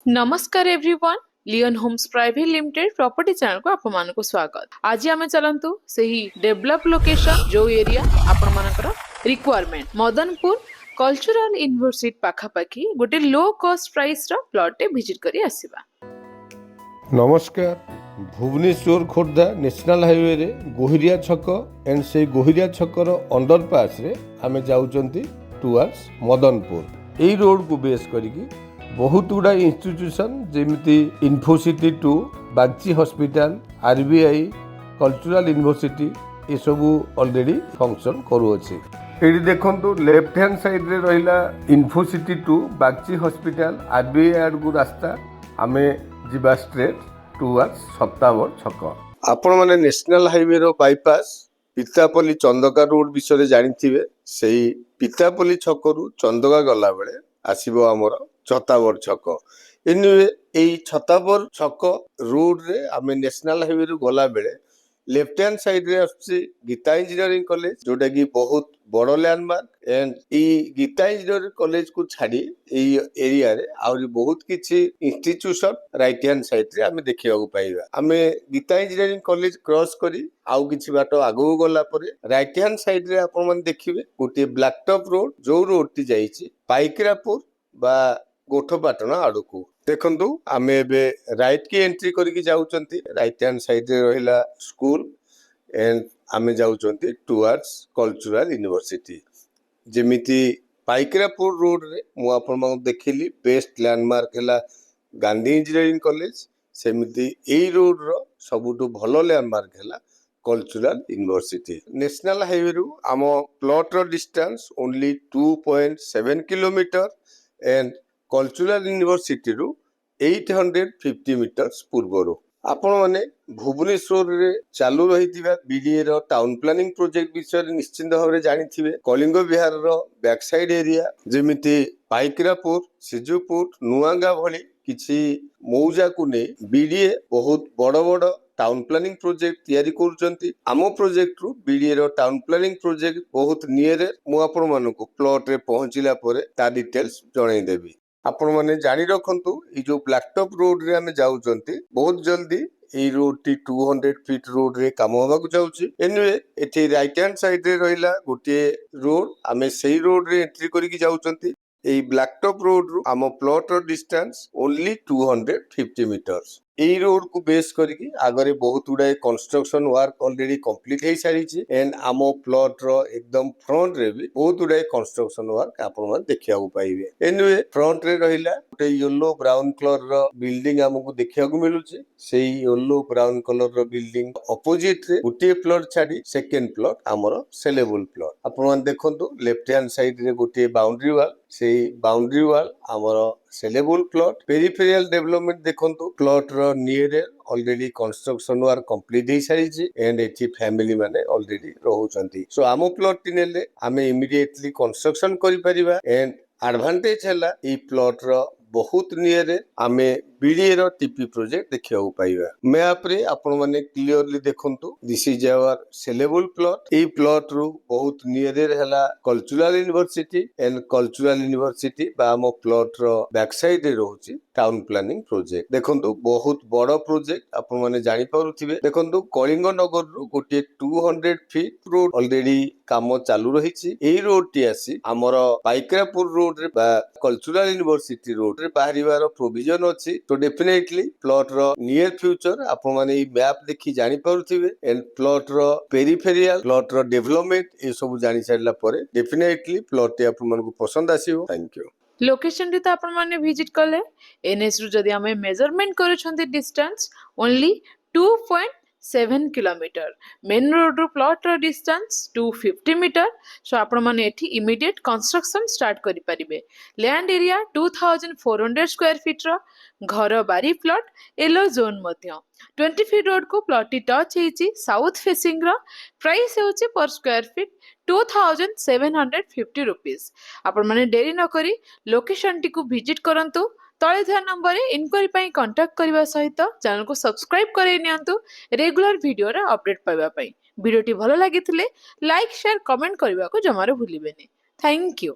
नमस्कार एवरीवन। लियन homes private limited property channel को आपण मानको स्वागत। आज आमे चलंतु सही डेवलप लोकेशन जो एरिया आपण मानकर रिक्वायरमेंट मदनपुर कल्चरल यूनिवर्सिटी पाखापाखी गोटे लो कॉस्ट प्राइस रो प्लॉट विजिट करी आसीबा। नमस्कार। भुवनेश्वर खोर्धा नेशनल हाईवे रे गोहिरिया छक एंड से गोहिरिया छकर अंडरपास रे आमे जाउचंती टुवर्ड्स मदनपुर। एई रोड को बेस करिकी बहुत गुड़ा इंस्टीट्यूशन जेमिति Infocity to Bagchi hospital RBI cultural university ये सबू ऑलरेडी फंक्शन करूअछि। एठी देखंतु लेफ्ट हैंड साइड रे रहिला Infocity to Bagchi hospital RBI आडकू रास्ता आमे जिबा स्ट्रेट टुवर्ड्स सप्तावर छक। आपण माने नेशनल हाईवे रो बाईपास पितापल्ली चंदका रोड विषय जानिथिबे। सेही पितापल्ली छकरू चंदका गला बेले आसीबो हमर छतावर छक। एनिवे एई छतावर छक रोड रे आमे नेशनल हाईवे रू गला बेले लेफ्ट हैंड साइड रे आछि गीता इंजीनियरिंग कॉलेज जोटा की बहुत बड़ लैंडमार्क एंड ई गीता इंजीनियरिंग कॉलेज को छाड़ी एई एरिया रे आउरी बहुत किछि इंस्टीट्यूशन राइट हैंड साइड रे आमे देखिबा को पाइबा। आमे गीता इंजीनियरिंग कॉलेज क्रॉस करी आउ किछि बाटो आगु गला परे राइट हैंड साइड रे आपण मन देखिबे गोटे ब्लैक टॉप रोड जो रोड टी जाईछि पाइकरापुर बा गोठपाटना आड़कू। देखंतु आमे एबे राइट की एंट्री करके जाउचंती। राइट हैंड साइड रे रहिला स्कूल एंड आमे जाउचंती टुवर्ड्स कल्चरल यूनिवर्सिटी। जेमिति पाइकरापुर रोड रे मु आपन मा देखिली बेस्ट लैंडमार्क हला गांधी इंजीनियरिंग कॉलेज। सेमिति एई रोड रो सबुटु भलो लैंडमार्क हला कल्चरल यूनिवर्सिटी। नेशनल हाईवे रु आम प्लॉट रो distance only 2.7 kilometre and cultural university रु 850 मीटर्स पूर्वरु। आपण माने भुवनेश्वर रे चालू रहितिबा बीडीए रो टाउन प्लानिंग प्रोजेक्ट विषय निश्चित भाव रे जानिथिबे। कलिंग विहार रो बैक साइड एरिया जेमिति पाइकरापुर सिजुपुर नुआंगा भली किछि मौजा को ने बीडीए बहुत बड़ बड़ टाउन प्लानिंग प्रोजेक्ट तैयारी करूचंती। आमो प्रोजेक्ट रु बीडीए रो टाउन प्लानिंग प्रोजेक्ट बहुत नियर मु आपण मानको प्लॉट रे पहुंचिला परे ता डिटेल्स जणाई देबी। आपण माने जानि रखंतु ई जो ब्लैकटॉप रोड रे हमें जाउचंती बहुत जल्दी এই रोड टी 200 फीट रोड रे काम होबाकू जाउची। एनिवे एठी राइट हैंड साइड रे रहिला गोटे रोड आमे सेही रोड रे एंट्री करिकि जाउचंती। এই ব্ল্যাকটপ रोड रु आम प्लॉट रो डिस्टेंस ओनली 250 मीटर्स। এই रोड को बेस करिकि आगरे बहुत गुडाए कंस्ट्रक्शन वर्क ऑलरेडी कंप्लीट हे सारिछि एंड आम प्लॉट रो एकदम फ्रंट रे भी बहुत गुडाए कंस्ट्रक्शन वर्क आपण मन देखिया को पाइबे। एनिवे फ्रंट रे रहिला गोटे येलो ब्राउन कलर रो बिल्डिंग हमकु देखिया को मिलुछि। सेही येलो ब्राउन कलर रो बिल्डिंग अपोजिट रे गोटे प्लॉट छाडी सेकंड प्लॉट हमरो सेलेबल प्लॉट। आपण मन देखंतु लेफ्ट हैंड साइड रे गोटे बाउंड्री वाल से बाउंड्री वाल आमर सेलेबल प्लॉट। पेरिफेरियल डेवलपमेंट देखंतु प्लॉट रो near already construction work complete हे सारिछि एंड एठी फैमिली माने ऑलरेडी रहउचंती। सो आमो प्लॉट टी नेले आमे इमीडिएटली कंस्ट्रक्शन करि परिबा एंड एडवांटेज हला ई प्लॉट रो बहुत नियर आमे बीडीए रो टीपी प्रोजेक्ट देखिया को पाइबा। मैप रे आपण माने क्लियरली देखंतु this is our saleable plot. ए प्लॉट रु बहुत नियर हला cultural university and cultural university बा हम प्लॉट रो बैक साइड रे रहउची टाउन प्लानिंग प्रोजेक्ट। देखंतु बहुत बड़ प्रोजेक्ट आपण माने जानि पारुथिबे। देखंतु कलिंग नगर रु गोटे 200 फीट रोड ऑलरेडी काम चालू रहिछि। एई रोड टी आसी हमर पाइकरापुर रोड रे बा कल्चरल यूनिवर्सिटी रोड रे बाहरिवार प्रोविजन अछि। तो डेफिनेटली प्लॉट रो नियर फ्यूचर आपण माने ई मैप देखि जानि पारुथिबे एंड प्लॉट रो पेरिफेरियल प्लॉट रो डेवलपमेंट ए सब जानि सारला परे डेफिनेटली प्लॉट आपण मानको पसंद आसीबो। Thank you. लोकेशन टी तो आपण माने विजिट कले एनएस रु जदी हमें मेजरमेंट करूछंती distance only 2.7 kilometre. Main road रो प्लॉट रो डिस्टेंस 250 मीटर। सो आपण माने एठी इमीडिएट कंस्ट्रक्शन स्टार्ट करि परिबे। लैंड एरिया 2400 स्क्वायर फीट रो घर बारी प्लॉट येलो जोन मध्य 20 फीट रोड को प्लॉट टी टच हेछि साउथ फेसिंग रो प्राइस हेउछि पर स्क्वायर फीट 2750 रुपीस। आपण माने देरी न करी लोकेशन टी को विजिट करंतु। तळे ध्यान नंबर रे इनक्वायरी पई कांटेक्ट करबा सहित चैनल को सब्सक्राइब करे नियंतु रेगुलर वीडियो रे अपडेट पाइबा पई। वीडियो टी भलो लागिथिले लाइक शेयर कमेंट करबा को जमारो भूलिबेनी। Thank you.